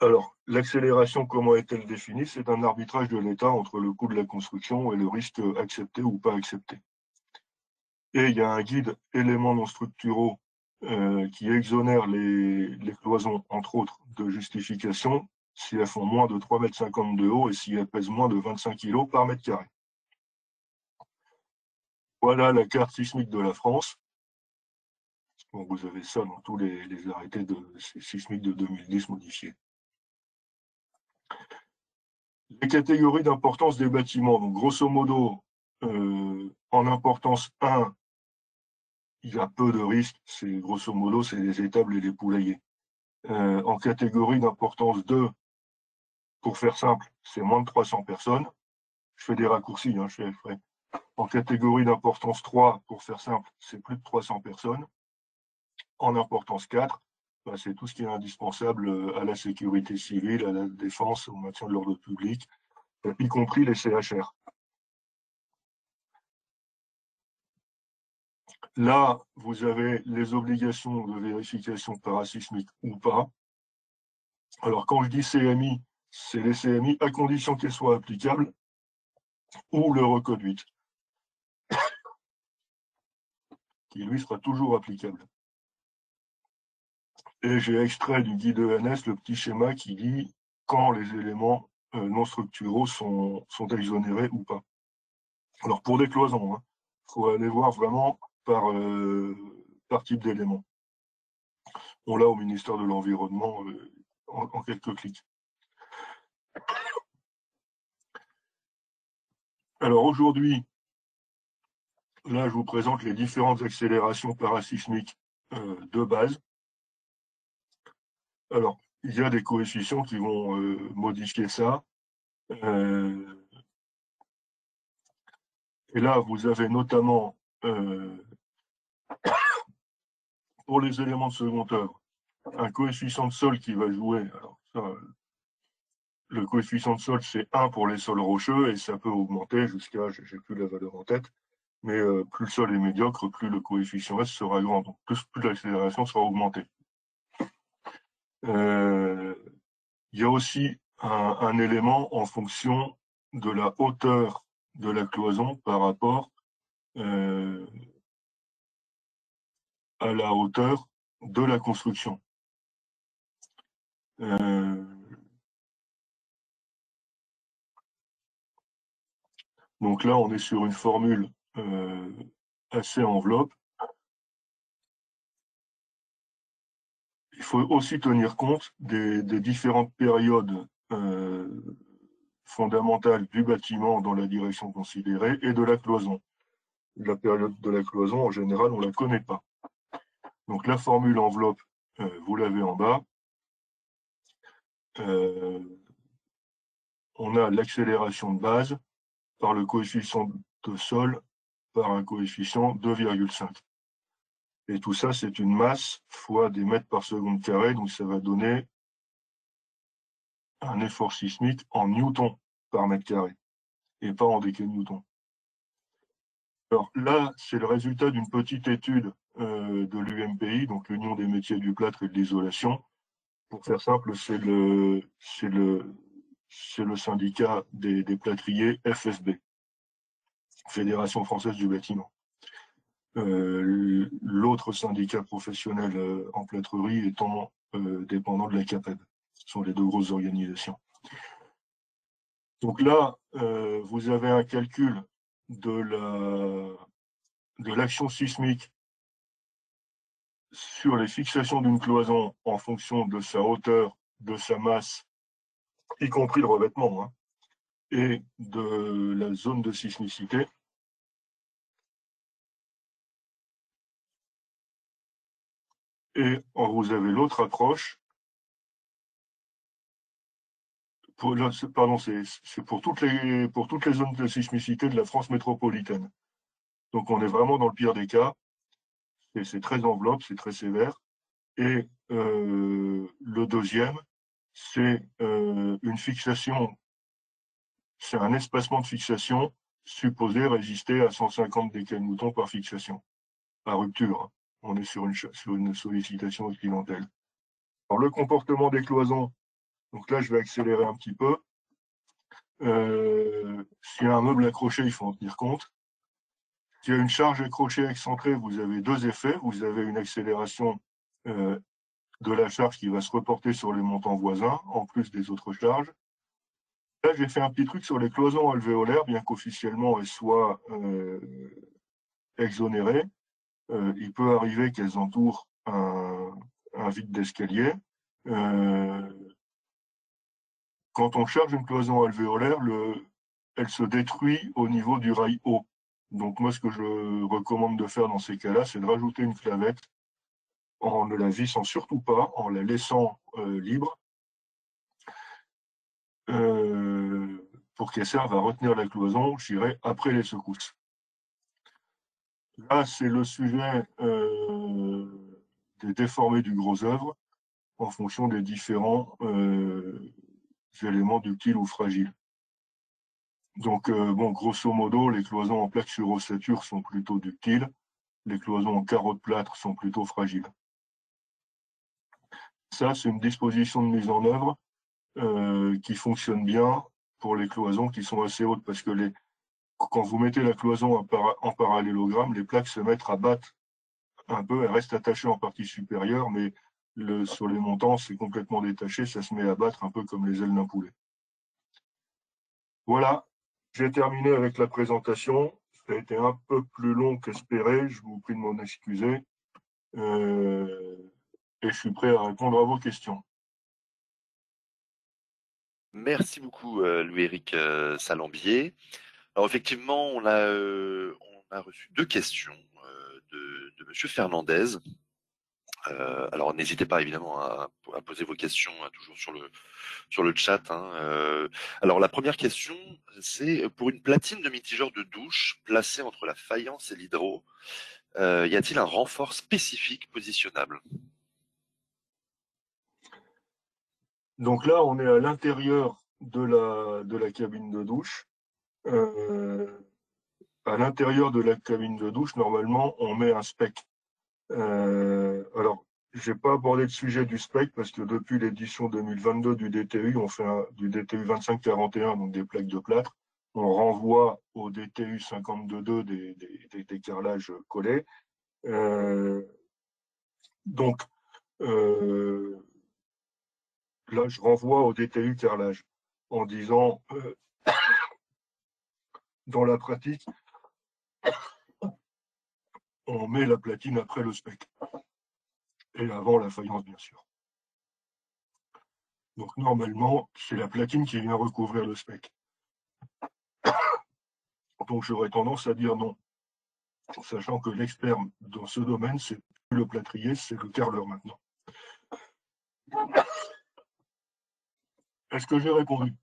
Alors, l'accélération, comment est-elle définie? C'est un arbitrage de l'État entre le coût de la construction et le risque accepté ou pas accepté. Et il y a un guide éléments non structuraux qui exonère les cloisons, entre autres, de justification si elles font moins de 3,50 m de haut et si elles pèsent moins de 25 kg par mètre carré. Voilà la carte sismique de la France. Bon, vous avez ça dans tous les arrêtés sismiques de 2010 modifiés. Les catégories d'importance des bâtiments. Donc, grosso modo, en importance 1, il y a peu de risques. C'est grosso modo, c'est les étables et les poulaillers. En catégorie d'importance 2, pour faire simple, c'est moins de 300 personnes. Je fais des raccourcis, hein, je fais. En catégorie d'importance 3, pour faire simple, c'est plus de 300 personnes. En importance 4, ben, c'est tout ce qui est indispensable à la sécurité civile, à la défense, au maintien de l'ordre public, y compris les CHR. Là, vous avez les obligations de vérification parasismique ou pas. Alors, quand je dis CMI, c'est les CMI à condition qu'elles soient applicables ou le recode 8, qui lui sera toujours applicable. Et j'ai extrait du guide ENS le petit schéma qui dit quand les éléments non structuraux sont exonérés ou pas. Alors, pour des cloisons, il faut aller voir vraiment par type d'élément. On l'a au ministère de l'Environnement en quelques clics. Alors aujourd'hui, là, je vous présente les différentes accélérations parasismiques de base. Alors, il y a des coefficients qui vont modifier ça. Et là, vous avez notamment, pour les éléments de second œuvre, un coefficient de sol qui va jouer. Alors, ça, le coefficient de sol, c'est 1 pour les sols rocheux et ça peut augmenter jusqu'à, je n'ai plus la valeur en tête, mais plus le sol est médiocre, plus le coefficient S sera grand. Donc, plus l'accélération sera augmentée. Il y a aussi un élément en fonction de la hauteur de la cloison par rapport à la hauteur de la construction. Donc là, on est sur une formule assez enveloppe. Il faut aussi tenir compte des différentes périodes fondamentales du bâtiment dans la direction considérée et de la cloison. La période de la cloison, en général, on ne la connaît pas. Donc la formule enveloppe, vous l'avez en bas. On a l'accélération de base par le coefficient de sol par un coefficient 2,5. Et tout ça, c'est une masse fois des mètres par seconde carré, donc ça va donner un effort sismique en newtons par mètre carré, et pas en décanewtons. Alors là, c'est le résultat d'une petite étude de l'UMPI, donc l'Union des métiers du plâtre et de l'isolation. Pour faire simple, c'est le syndicat des plâtriers FSB, Fédération française du bâtiment. L'autre syndicat professionnel en plâtrerie étant dépendant de la CAPEB. Ce sont les deux grosses organisations. Donc là, vous avez un calcul de l'action sismique sur les fixations d'une cloison en fonction de sa hauteur, de sa masse, y compris le revêtement, hein, et de la zone de sismicité. Et vous avez l'autre approche. C'est pour toutes les zones de sismicité de la France métropolitaine. Donc on est vraiment dans le pire des cas. Et c'est très enveloppe, c'est très sévère. Et le deuxième, c'est une fixation, c'est un espacement de fixation supposé résister à 150 décalnewtons par fixation, à rupture. Hein. On est sur une sollicitation occidentale. Alors le comportement des cloisons, donc là je vais accélérer un petit peu. S'il y a un meuble accroché, il faut en tenir compte. S'il y a une charge accrochée excentrée, vous avez deux effets. Vous avez une accélération de la charge qui va se reporter sur les montants voisins, en plus des autres charges. Là, j'ai fait un petit truc sur les cloisons alvéolaires, bien qu'officiellement elles soient exonérées. Il peut arriver qu'elles entourent un vide d'escalier. Quand on charge une cloison alvéolaire, elle se détruit au niveau du rail haut. Donc moi, ce que je recommande de faire dans ces cas-là, c'est de rajouter une clavette en ne la vissant surtout pas, en la laissant libre, pour qu'elle serve à retenir la cloison, je dirais, après les secousses. Là, c'est le sujet des déformés du gros œuvre en fonction des différents éléments ductiles ou fragiles. Donc, bon, grosso modo, les cloisons en plaque sur ossature sont plutôt ductiles, les cloisons en carreaux de plâtre sont plutôt fragiles. Ça, c'est une disposition de mise en œuvre qui fonctionne bien pour les cloisons qui sont assez hautes, parce que quand vous mettez la cloison en parallélogramme, les plaques se mettent à battre un peu, elles restent attachées en partie supérieure, mais sur les montants, c'est complètement détaché, ça se met à battre un peu comme les ailes d'un poulet. Voilà, j'ai terminé avec la présentation. Ça a été un peu plus long qu'espéré, je vous prie de m'en excuser. Et je suis prêt à répondre à vos questions. Merci beaucoup, Louis-Éric Salambier. Alors effectivement, on a reçu deux questions de Monsieur Fernandez. Alors n'hésitez pas évidemment à poser vos questions toujours sur le chat. Hein. Alors la première question, c'est pour une platine de mitigeur de douche placée entre la faïence et l'hydro, y a-t-il un renfort spécifique positionnable? Donc là, on est à l'intérieur de la cabine de douche. À l'intérieur de la cabine de douche, normalement, on met un spec. Alors, je n'ai pas abordé le sujet du spec parce que depuis l'édition 2022 du DTU, on fait du DTU 2541, donc des plaques de plâtre. On renvoie au DTU 52.2 des carrelages collés. Donc, là, je renvoie au DTU carrelage en disant, dans la pratique, on met la platine après le spec et avant la faïence, bien sûr. Donc, normalement, c'est la platine qui vient recouvrir le spec. Donc, j'aurais tendance à dire non, sachant que l'expert dans ce domaine, c'est plus le plâtrier, c'est le carreleur maintenant. Est-ce que j'ai répondu?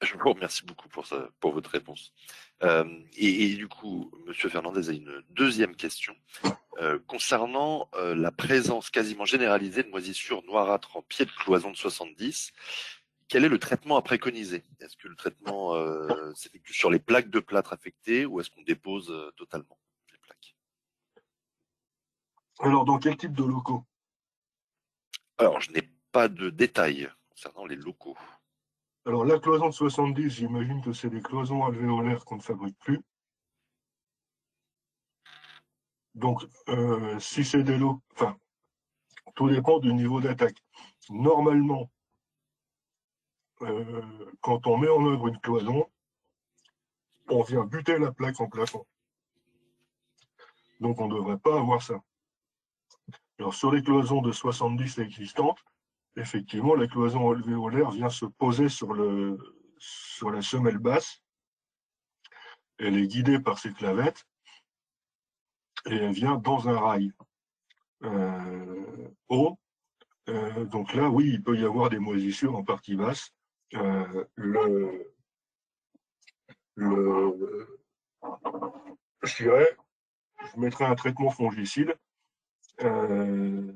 Je vous remercie beaucoup pour votre réponse. Et du coup, Monsieur Fernandez a une deuxième question concernant la présence quasiment généralisée de moisissures noirâtres en pied de cloison de 70. Quel est le traitement à préconiser? Est-ce que le traitement s'effectue sur les plaques de plâtre affectées ou est-ce qu'on dépose totalement les plaques? Alors, dans quel type de locaux? Alors, je n'ai pas de détails concernant les locaux. Alors, la cloison de 70, j'imagine que c'est des cloisons alvéolaires qu'on ne fabrique plus. Donc, si c'est des lots, enfin, tout dépend du niveau d'attaque. Normalement, quand on met en œuvre une cloison, on vient buter la plaque en plafond. Donc, on ne devrait pas avoir ça. Alors, sur les cloisons de 70 existantes, effectivement, la cloison alvéolaire vient se poser sur la semelle basse. Elle est guidée par ses clavettes et elle vient dans un rail haut. Donc là, oui, il peut y avoir des moisissures en partie basse. Je dirais, je mettrais un traitement fongicide, un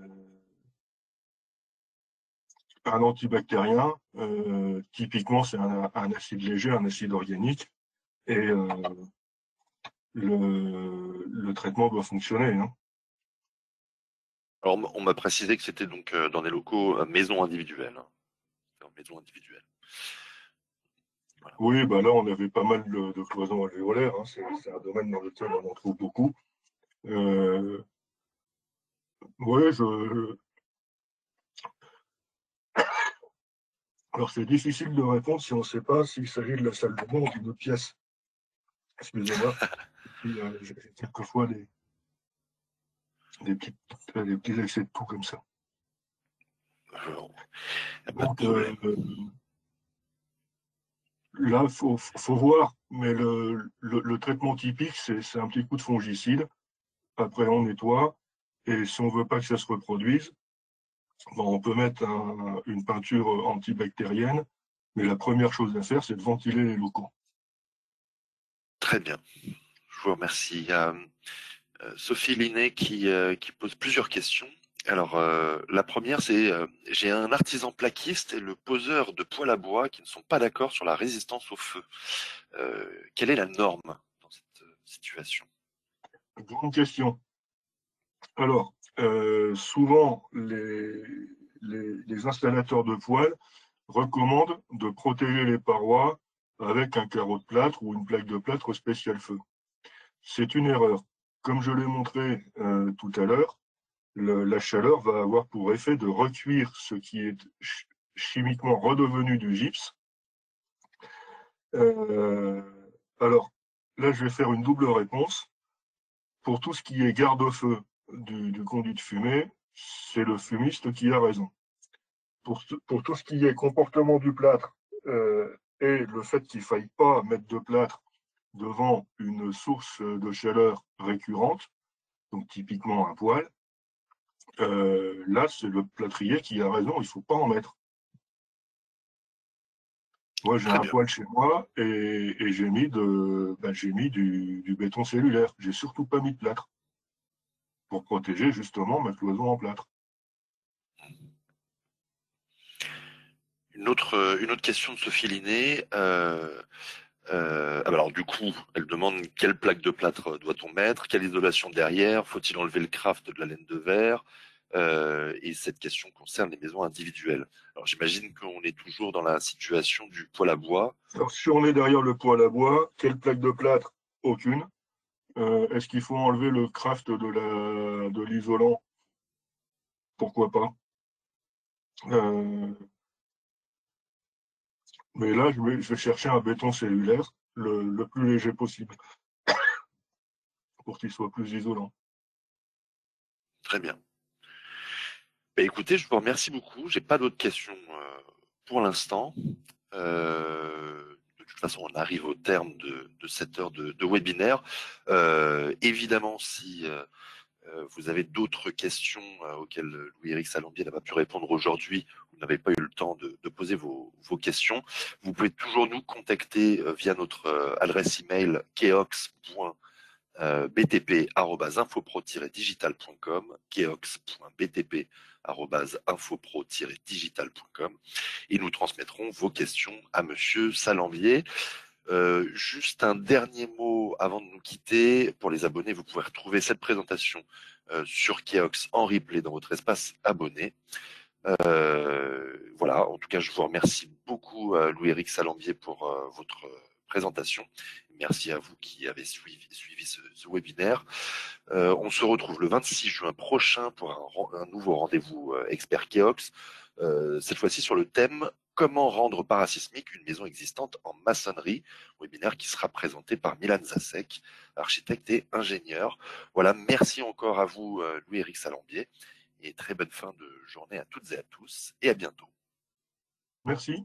antibactérien. Typiquement, c'est un acide léger, un acide organique. Et le traitement doit fonctionner. Hein. Alors, on m'a précisé que c'était donc dans des locaux maison individuelle. Hein. Maison individuelle. Voilà. Oui, bah là, on avait pas mal de cloisons alvéolaires. Hein. C'est un domaine dans lequel on en trouve beaucoup. Oui, alors c'est difficile de répondre si on ne sait pas s'il s'agit de la salle de bain ou d'une autre pièce. Excusez-moi. J'ai quelquefois des petits excès de tout comme ça. Donc là, il faut voir, mais le traitement typique, c'est un petit coup de fongicide. Après, on nettoie. Et si on ne veut pas que ça se reproduise, bon, on peut mettre une peinture antibactérienne. Mais la première chose à faire, c'est de ventiler les locaux. Très bien. Je vous remercie. Il y a Sophie Linet qui pose plusieurs questions. Alors, la première, c'est j'ai un artisan plaquiste et le poseur de poêle à bois qui ne sont pas d'accord sur la résistance au feu. Quelle est la norme dans cette situation? Grande question. Alors, souvent, les installateurs de poêle recommandent de protéger les parois avec un carreau de plâtre ou une plaque de plâtre spécial feu. C'est une erreur. Comme je l'ai montré tout à l'heure, la chaleur va avoir pour effet de recuire ce qui est chimiquement redevenu du gypse. Euh, alors, là, je vais faire une double réponse. Pour tout ce qui est garde-feu du conduit de fumée, c'est le fumiste qui a raison. Pour tout ce qui est comportement du plâtre et le fait qu'il ne faille pas mettre de plâtre devant une source de chaleur récurrente, donc typiquement un poêle, là, c'est le plâtrier qui a raison, il ne faut pas en mettre. Moi, j'ai Très un bien. poêle chez moi et j'ai mis, du béton cellulaire. J'ai surtout pas mis de plâtre pour protéger justement ma cloison en plâtre. Une autre question de Sophie Linet. Alors du coup, elle demande quelle plaque de plâtre doit-on mettre, quelle isolation derrière, faut-il enlever le craft de la laine de verre, et cette question concerne les maisons individuelles. Alors j'imagine qu'on est toujours dans la situation du poêle à bois. Alors, si on est derrière le poêle à bois, quelle plaque de plâtre? Aucune. Est-ce qu'il faut enlever le craft de l'isolant? Pourquoi pas? Euh, mais là, je vais chercher un béton cellulaire le plus léger possible pour qu'il soit plus isolant. Très bien. Bah, écoutez, je vous remercie beaucoup. J'ai pas d'autres questions pour l'instant. De toute façon, on arrive au terme de cette heure de webinaire. Évidemment, si vous avez d'autres questions auxquelles Louis-Éric Salambier n'a pas pu répondre aujourd'hui, vous n'avez pas eu le temps de poser vos questions, vous pouvez toujours nous contacter via notre adresse email keox.btp@infopro-digital.com, keox.btp@infopro-digital.com, et nous transmettrons vos questions à Monsieur Salambier. Juste un dernier mot avant de nous quitter. Pour les abonnés, vous pouvez retrouver cette présentation sur Keox en replay dans votre espace abonné. Voilà, en tout cas, je vous remercie beaucoup, Louis-Éric Salambier, pour votre présentation. Merci à vous qui avez suivi ce webinaire. On se retrouve le 26 juin prochain pour un nouveau rendez-vous expert Keox, cette fois-ci sur le thème comment rendre parasismique une maison existante en maçonnerie, webinaire qui sera présenté par Milan Zasek, architecte et ingénieur. Voilà, merci encore à vous, Louis-Éric Salambier, et très bonne fin de journée à toutes et à tous, et à bientôt. Merci.